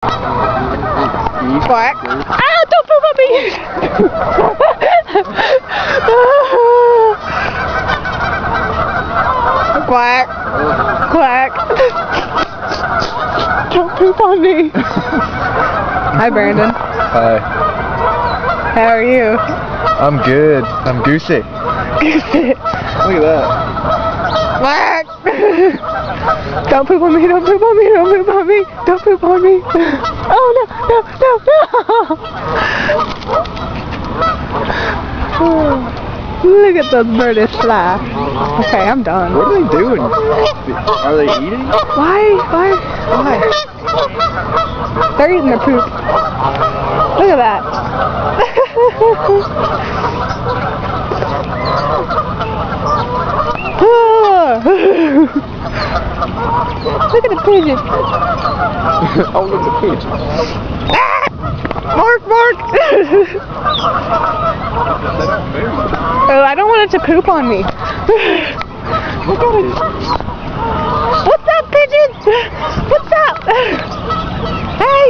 Quack. Ah, don't poop on me! Quack. Quack. Don't poop on me. Hi, Brandon. Hi. How are you? I'm good. I'm goosey. Look at that. Quack. Don't poop on me, don't poop on me, don't poop on me, don't poop on me. Oh no, no, no, no. Look at those birdies fly. Okay, I'm done. What are they doing? Are they eating? Why? They're eating their poop. Look at that. Look at the pigeon. Oh, look at the pigeon. Ah! Mark! Oh, I don't want it to poop on me. Look at it. What's up, pigeon? What's up? Hey!